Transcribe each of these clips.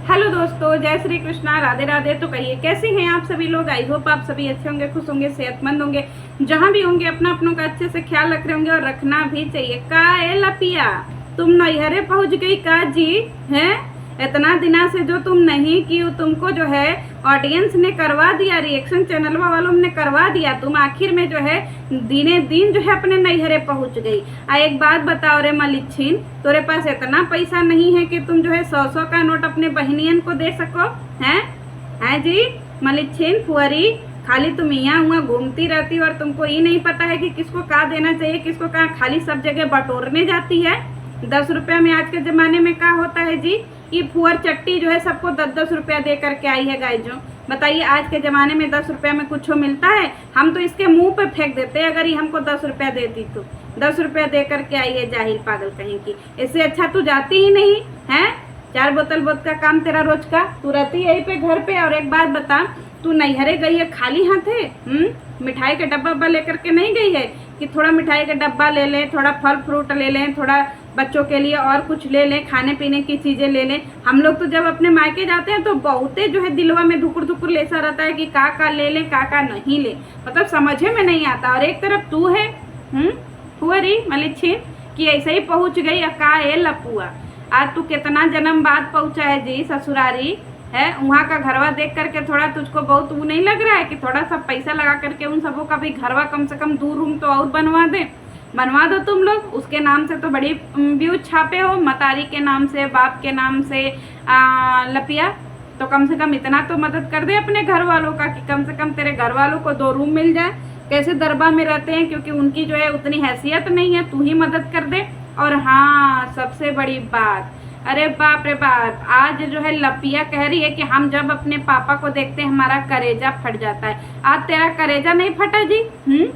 Hello दोस्तों, जय श्री कृष्णा, राधे राधे। तो कहिए कैसे हैं आप सभी लोग। आई होप आप सभी अच्छे होंगे, खुश होंगे, सेहतमंद होंगे। जहां भी होंगे अपना अपनों का अच्छे से ख्याल रख रहे होंगे और रखना भी चाहिए। का ए लपिया, तुम नैहरे पहुंच गई का जी? हैं इतना दिना से जो तुम नहीं की, तुमको जो है ऑडियंस ने करवा दिया, रिएक्शन चैनल वालों ने करवा दिया। तुम आखिर में जो है दिने दिन जो है अपने नैहरे पहुंच गई। एक बात बताओ रे मलिच्छिन, तोरे पास इतना पैसा नहीं है कि तुम जो है 100-100 का नोट अपने बहनियन को दे सको? हैं जी मलिच्छिन फुअरी, खाली तुम यहाँ हुआ घूमती रहती हो और तुमको ये नहीं पता है कि किसको क्या देना चाहिए, किसको क्या। खाली सब जगह बटोरने जाती है। 10 रुपया में आज के ज़माने में क्या होता है जी? ये फुअर चट्टी जो है सबको 10-10 रुपया दे करके आई है गाय। जो बताइए आज के ज़माने में 10 रुपया में कुछ मिलता है? हम तो इसके मुंह पे फेंक देते हैं अगर ये हमको 10 रुपया देती तो। 10 रुपया दे करके आई है जाहिल पागल कहीं की। इससे अच्छा तू जाती ही नहीं है। 4 बोतल बोत का काम तेरा रोज का, तू रहती यहीं पे घर पे। और एक बात बता, तू नैहरे गई है खाली हाथ है? मिठाई का डब्बा लेकर के नहीं गई है कि थोड़ा मिठाई का डब्बा ले लें, थोड़ा फल फ्रूट ले लें, थोड़ा बच्चों के लिए और कुछ ले लें, खाने पीने की चीज़ें ले लें। हम लोग तो जब अपने मायके जाते हैं तो बहुते जो है दिलवा में धुकुर धुकुर लेसा रहता है कि का ले लें, का नहीं ले, मतलब समझे में नहीं आता। और एक तरफ तू है फुअरी मलिच्छिन कि ऐसे ही पहुँच गई का ए लपुआ। आज तू कितना जन्म बाद पहुँचा है जी ससुरारी है। वहाँ का घरवा देख करके थोड़ा तुझको बहुत वो नहीं लग रहा है कि थोड़ा सा पैसा लगा करके उन सबों का भी घरवा कम से कम 2 रूम तो और बनवा दो तुम लोग। उसके नाम से तो बड़ी व्यूज छापे हो, मतारी के नाम से, बाप के नाम से। लपिया तो कम से कम इतना तो मदद कर दे अपने घर वालों का कि कम से कम तेरे घर वालों को 2 रूम मिल जाए। कैसे दरबार में रहते हैं, क्योंकि उनकी जो है उतनी हैसियत नहीं है, तू ही मदद कर दे। और हाँ, सबसे बड़ी बात, अरे बाप रे बाप, आज जो है लपिया कह रही है कि हम जब अपने पापा को देखते हैं हमारा करेजा फट जाता है। आज तेरा करेजा नहीं फटा जी?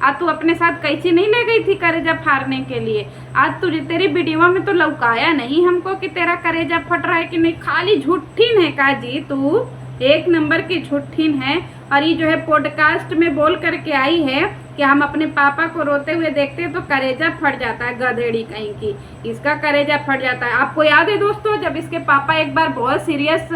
आज तू अपने साथ कैची नहीं ले गई थी करेजा फाड़ने के लिए? आज तुझे तेरी वीडियो में तो लौकाया नहीं हमको कि तेरा करेजा फट रहा है कि नहीं। खाली झूठीन है का जी तू, एक नंबर की झूठीन है। और ये जो है पॉडकास्ट में बोल करके आई है कि हम अपने पापा को रोते हुए देखते हैं तो करेजा फट जाता है। गधेड़ी कहीं की, इसका करेजा फट जाता है। आपको याद है दोस्तों, जब इसके पापा एक बार बहुत सीरियस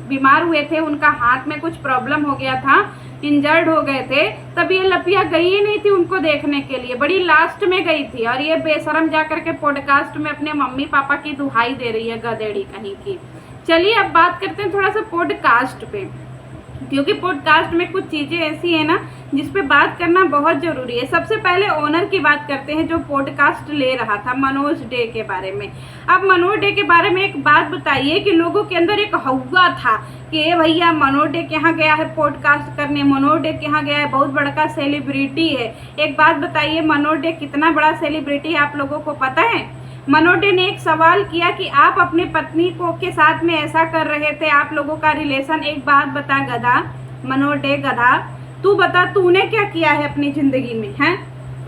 बीमार हुए थे, उनका हाथ में कुछ प्रॉब्लम हो गया था, इंजर्ड हो गए थे, तब ये लपिया गई ही नहीं थी उनको देखने के लिए, बड़ी लास्ट में गई थी। और ये बेशरम जा करके पॉडकास्ट में अपने मम्मी पापा की दुहाई दे रही है, गधेड़ी कहीं की। चलिए अब बात करते हैं थोड़ा सा पॉडकास्ट पे, क्योंकि पॉडकास्ट में कुछ चीज़ें ऐसी है ना जिस पे बात करना बहुत ज़रूरी है। सबसे पहले ओनर की बात करते हैं जो पॉडकास्ट ले रहा था, मनोज डे के बारे में। अब मनोज डे के बारे में एक बात बताइए कि लोगों के अंदर एक हौवा था कि ये भैया मनोज डे के यहाँ गया है पॉडकास्ट करने, मनोज डे के यहाँ गया है, बहुत बड़ा सेलिब्रिटी है। एक बात बताइए, मनोज डे कितना बड़ा सेलिब्रिटी है आप लोगों को पता है? मनोज डे ने एक सवाल किया कि आप अपने पत्नी को के साथ में ऐसा कर रहे थे, आप लोगों का रिलेशन। एक बात बता गधा, मनोज डे गधा, तू बता तूने क्या किया है अपनी ज़िंदगी में? हैं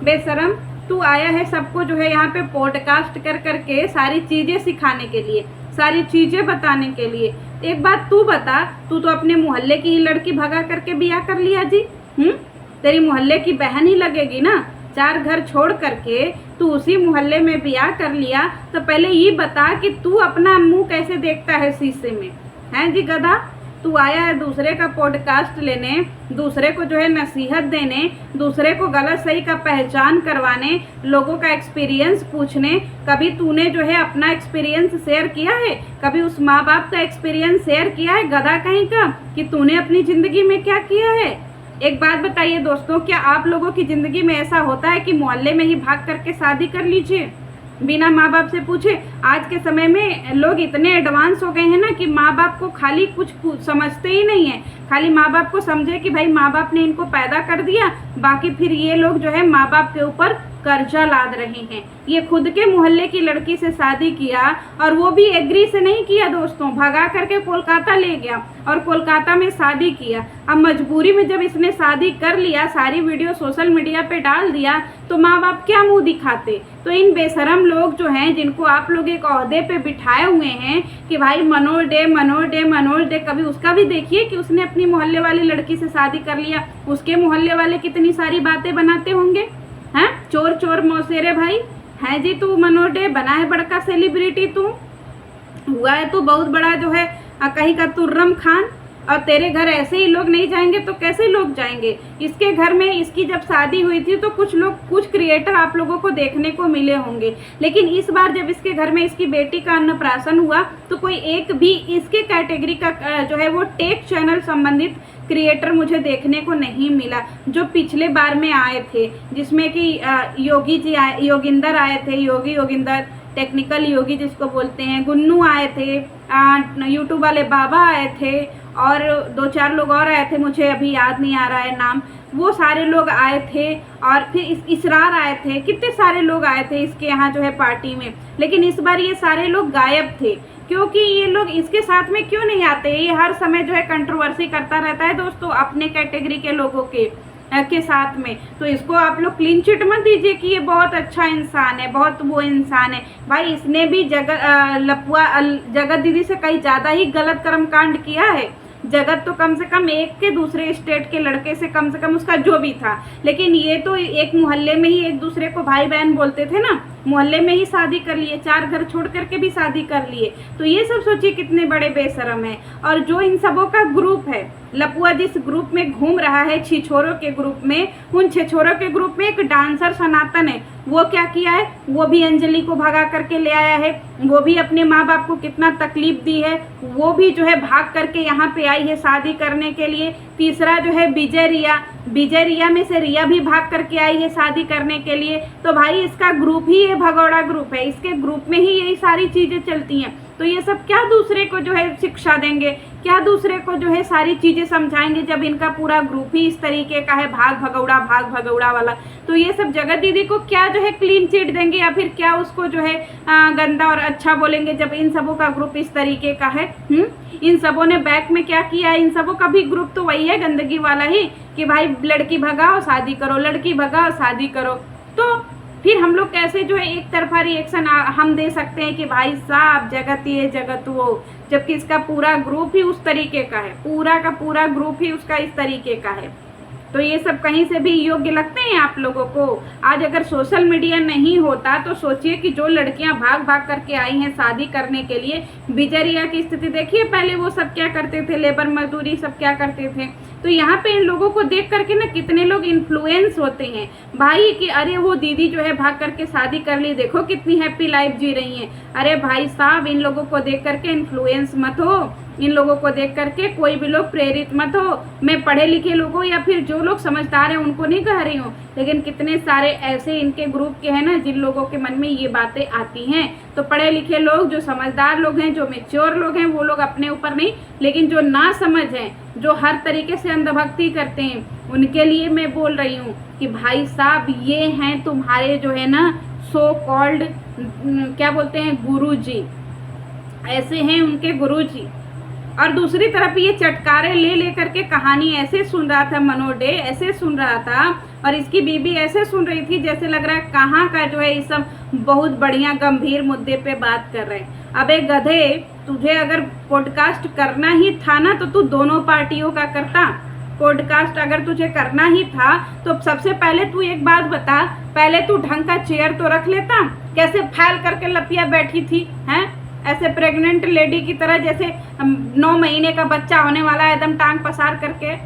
बेशरम, तू आया है सबको जो है यहाँ पे पॉडकास्ट कर करके सारी चीज़ें सिखाने के लिए, सारी चीज़ें बताने के लिए। एक बात तू बता, तू तो अपने मोहल्ले की ही लड़की भगा करके ब्याह कर लिया जी। तेरी मोहल्ले की बहन ही लगेगी ना। 4 घर छोड़ करके तू उसी मोहल्ले में ब्याह कर लिया, तो पहले ये बता कि तू अपना मुंह कैसे देखता है शीशे में? हैं जी गधा, तू आया है दूसरे का पॉडकास्ट लेने, दूसरे को जो है नसीहत देने, दूसरे को गलत सही का पहचान करवाने, लोगों का एक्सपीरियंस पूछने। कभी तूने जो है अपना एक्सपीरियंस शेयर किया है? कभी उस माँ बाप का एक्सपीरियंस शेयर किया है गधा कहीं का कि तूने अपनी ज़िंदगी में क्या किया है? एक बात बताइए दोस्तों, क्या आप लोगों की ज़िंदगी में ऐसा होता है कि मोहल्ले में ही भाग करके शादी कर लीजिए बिना माँ बाप से पूछे? आज के समय में लोग इतने एडवांस हो गए हैं ना कि माँ बाप को खाली कुछ समझते ही नहीं है। खाली माँ बाप को समझे कि भाई माँ बाप ने इनको पैदा कर दिया, बाकी फिर ये लोग जो है माँ बाप के ऊपर कर्जा लाद रहे हैं। ये खुद के मोहल्ले की लड़की से शादी किया और वो भी एग्री से नहीं किया दोस्तों, भगा करके कोलकाता ले गया और कोलकाता में शादी किया। अब मजबूरी में जब इसने शादी कर लिया, सारी वीडियो सोशल मीडिया पे डाल दिया, तो माँ बाप क्या मुंह दिखाते? तो इन बेशरम लोग जो हैं, जिनको आप लोग एक ओहदे पे बिठाए हुए हैं कि भाई Manoj day Manoj day Manoj day, कभी उसका भी देखिए कि उसने अपनी मोहल्ले वाली लड़की से शादी कर लिया। उसके मोहल्ले वाले कितनी सारी बातें बनाते होंगे, हैं चोर चोर मौसेरे भाई। है जी तू मनोज डे, बना है बड़का सेलिब्रिटी, तू हुआ है तू बहुत बड़ा जो है कहीं का तुर्रम खान, और तेरे घर ऐसे ही लोग नहीं जाएंगे तो कैसे लोग जाएंगे। इसके घर में इसकी जब शादी हुई थी तो कुछ क्रिएटर आप लोगों को देखने को मिले होंगे, लेकिन इस बार जब इसके घर में इसकी बेटी का अन्नप्राशन हुआ तो कोई एक भी इसके कैटेगरी का जो है वो टेक चैनल संबंधित क्रिएटर मुझे देखने को नहीं मिला, जो पिछले बार में आए थे, जिसमें कि योगी जी आए, योगिंदर आए थे, योगिंदर टेक्निकल योगी जिसको बोलते हैं, गुन्नू आए थे, यूट्यूब वाले बाबा आए थे, और 2-4 लोग और आए थे, मुझे अभी याद नहीं आ रहा है नाम। वो सारे लोग आए थे, और फिर इसरार आए थे, कितने सारे लोग आए थे इसके यहाँ जो है पार्टी में। लेकिन इस बार ये सारे लोग गायब थे, क्योंकि ये लोग इसके साथ में क्यों नहीं आते। ये हर समय जो है कंट्रोवर्सी करता रहता है दोस्तों अपने कैटेगरी के लोगों के साथ में। तो इसको आप लोग क्लीन चिट मत दीजिए कि ये बहुत अच्छा इंसान है, बहुत वो इंसान है। भाई इसने भी जगत दीदी से कहीं ज़्यादा ही गलत कर्मकांड किया है। जगत तो कम से कम एक के दूसरे स्टेट के लड़के से कम उसका जो भी था, लेकिन ये तो एक मोहल्ले में ही एक दूसरे को भाई बहन बोलते थे ना, मोहल्ले में ही शादी कर लिए, 4 घर छोड़ करके भी शादी कर लिए। तो ये सब सोचिए कितने बड़े बेशरम है। और जो इन सबों का ग्रुप है, लपुआ जिस ग्रुप में घूम रहा है, छिछोरों के ग्रुप में, उन छिछोरों के ग्रुप में एक डांसर सनातन है। वो क्या किया है, वो भी अंजलि को भगा करके ले आया है, वो भी अपने माँ बाप को कितना तकलीफ दी है, वो भी जो है भाग करके यहाँ पे आई है शादी करने के लिए। तीसरा जो है विजय रिया में से रिया भी भाग करके आई है शादी करने के लिए। तो भाई इसका ग्रुप ही ये भगौड़ा ग्रुप है, इसके ग्रुप में ही यही सारी चीज़ें चलती हैं। तो ये सब क्या दूसरे को जो है शिक्षा देंगे, क्या दूसरे को जो है सारी चीज़ें समझाएंगे, जब इनका पूरा ग्रुप ही इस तरीके का है, भाग भगौड़ा वाला। तो ये सब जगत दीदी को क्या जो है क्लीन चिट देंगे, या फिर क्या उसको जो है गंदा और अच्छा बोलेंगे, जब इन सबों का ग्रुप इस तरीके का है। इन सबों ने बैक में क्या किया है, इन सबों का भी ग्रुप तो वही है गंदगी वाला ही, कि भाई लड़की भगाओ शादी करो, लड़की भगाओ शादी करो। तो फिर हम लोग कैसे जो है एक तरफा रिएक्शन हम दे सकते हैं कि भाई साहब जगत ये जगत वो, जबकि इसका पूरा ग्रुप ही उस तरीके का है, पूरा का पूरा ग्रुप ही उसका इस तरीके का है। तो ये सब कहीं से भी योग्य लगते हैं आप लोगों को। आज अगर सोशल मीडिया नहीं होता तो सोचिए कि जो लड़कियां भाग करके आई हैं शादी करने के लिए, बिजरिया की स्थिति देखिए, पहले वो सब क्या करते थे, लेबर मजदूरी सब क्या करते थे। तो यहाँ पे इन लोगों को देख करके ना कितने लोग इन्फ्लुएंस होते हैं भाई, कि अरे वो दीदी जो है भाग करके शादी कर ली, देखो कितनी हैप्पी लाइफ जी रही हैं। अरे भाई साहब, इन लोगों को देख करके इन्फ्लुएंस मत हो, इन लोगों को देख करके कोई भी लोग प्रेरित मत हो। मैं पढ़े लिखे लोगों या फिर जो लोग समझदार हैं उनको नहीं कह रही हूँ, लेकिन कितने सारे ऐसे इनके ग्रुप के हैं ना जिन लोगों के मन में ये बातें आती हैं। तो पढ़े लिखे लोग, जो समझदार लोग हैं, जो मेच्योर लोग हैं, वो लोग अपने ऊपर नहीं, लेकिन जो ना समझ हैं, जो हर तरीके से अंधभक्ति करते हैं, उनके लिए मैं बोल रही हूँ कि भाई साहब ये हैं तुम्हारे जो है ना सो कॉल्ड क्या बोलते हैं गुरुजी, ऐसे हैं उनके गुरुजी। और दूसरी तरफ ये चटकारे ले करके कहानी ऐसे सुन रहा था, मनोडे ऐसे सुन रहा था, और इसकी बीबी ऐसे सुन रही थी जैसे लग रहा है कहाँ का जो है ये सब बहुत बढ़िया गंभीर मुद्दे पे बात कर रहे हैं। अबे गधे, तुझे अगर पॉडकास्ट करना ही था ना तो तू दोनों पार्टियों का करता। पॉडकास्ट अगर तुझे करना ही था तो सबसे पहले तू एक बात बता, पहले तू ढंग का चेयर तो रख लेता। कैसे फैल करके लपिया बैठी थी, हैं ऐसे प्रेग्नेंट लेडी की तरह, जैसे 9 महीने का बच्चा होने वाला है, एकदम टांग पसार करके।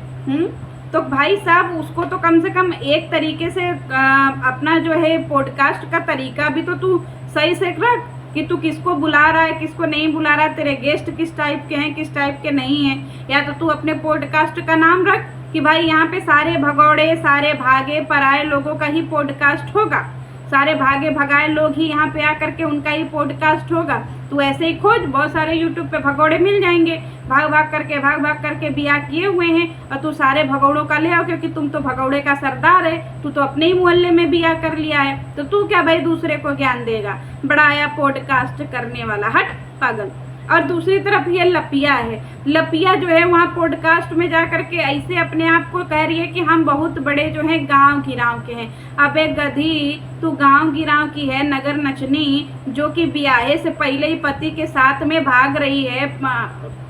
तो भाई साहब उसको तो कम से कम एक तरीके से अपना जो है पॉडकास्ट का तरीका भी तो तू सही से रख, कि तू किसको बुला रहा है, किसको नहीं बुला रहा है, तेरे गेस्ट किस टाइप के हैं, किस टाइप के नहीं हैं। या तो तू अपने पॉडकास्ट का नाम रख कि भाई यहाँ पे सारे भगौड़े, सारे भागे पराए लोगों का ही पॉडकास्ट होगा, सारे भागे भगाए लोग ही यहाँ पे आकर के उनका ही पॉडकास्ट होगा। तू ऐसे ही खोज, बहुत सारे यूट्यूब पे भगौड़े मिल जाएंगे, भाग भाग करके बिया किए हुए हैं, और तू सारे भगौड़ों का ले आओ, क्योंकि तुम तो भगौड़े का सरदार है, तू तो अपने ही मोहल्ले में बिया कर लिया है। तो तू क्या भाई दूसरे को ज्ञान देगा, बड़ा आया पॉडकास्ट करने वाला, हट पागल। और दूसरी तरफ ये लपिया है, लपिया जो है वहाँ पॉडकास्ट में जा करके ऐसे अपने आप को कह रही है कि हम बहुत बड़े जो है गांव गिराव के हैं। अबे गधी, तू गांव गिराव की है, नगर नचनी, जो कि ब्याहे से पहले ही पति के साथ में भाग रही है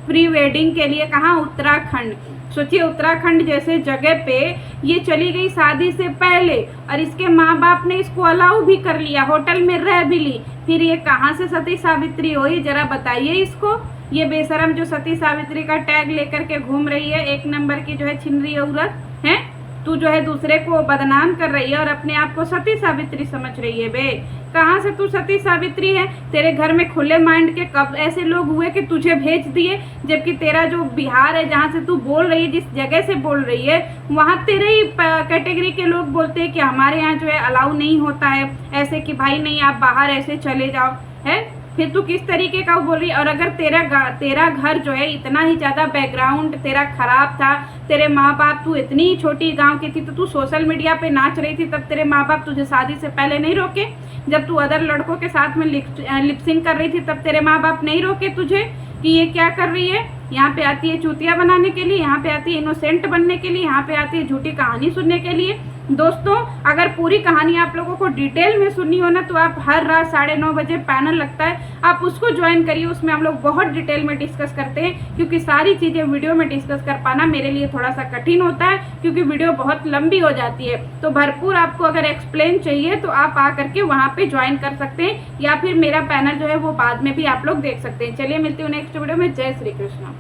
प्री वेडिंग के लिए, कहाँ, उत्तराखंड। सोचिए उत्तराखंड जैसे जगह पे ये चली गई शादी से पहले, और इसके माँ बाप ने इसको अलाउ भी कर लिया, होटल में रह भी ली। फिर ये कहाँ से सती सावित्री हुई, जरा बताइए इसको। ये बेशरम जो सती सावित्री का टैग लेकर के घूम रही है, एक नंबर की जो है छिनरी औरत है, तू जो है दूसरे को बदनाम कर रही है और अपने आप को सती सावित्री समझ रही है। बे कहाँ से तू सती सावित्री है? तेरे घर में खुले माइंड के कब ऐसे लोग हुए कि तुझे भेज दिए, जबकि तेरा जो बिहार है जहाँ से तू बोल रही है, जिस जगह से बोल रही है, वहाँ तेरे ही कैटेगरी के लोग बोलते हैं कि हमारे यहाँ जो है अलाउ नहीं होता है ऐसे, कि भाई नहीं आप बाहर ऐसे चले जाओ है। फिर तू किस तरीके का बोल रही है? और अगर तेरा घर जो है इतना ही ज़्यादा बैकग्राउंड तेरा खराब था, तेरे माँ बाप, तू इतनी छोटी गांव की थी तो तू सोशल मीडिया पे नाच रही थी, तब तेरे माँ बाप तुझे शादी से पहले नहीं रोके? जब तू अदर लड़कों के साथ में लिपसिंग कर रही थी तब तेरे माँ बाप नहीं रोके तुझे कि ये क्या कर रही है? यहाँ पे आती है चूतिया बनाने के लिए, यहाँ पे आती है इनोसेंट बनने के लिए, यहाँ पे आती है झूठी कहानी सुनने के लिए। दोस्तों अगर पूरी कहानी आप लोगों को डिटेल में सुननी हो ना तो आप हर रात 9:30 बजे पैनल लगता है, आप उसको ज्वाइन करिए। उसमें हम लोग बहुत डिटेल में डिस्कस करते हैं, क्योंकि सारी चीज़ें वीडियो में डिस्कस कर पाना मेरे लिए थोड़ा सा कठिन होता है, क्योंकि वीडियो बहुत लंबी हो जाती है। तो भरपूर आपको अगर एक्सप्लेन चाहिए तो आप आ करके वहाँ पे ज्वाइन कर सकते हैं, या फिर मेरा पैनल जो है वो बाद में भी आप लोग देख सकते हैं। चलिए मिलती हूँ नेक्स्ट वीडियो में। जय श्री कृष्ण।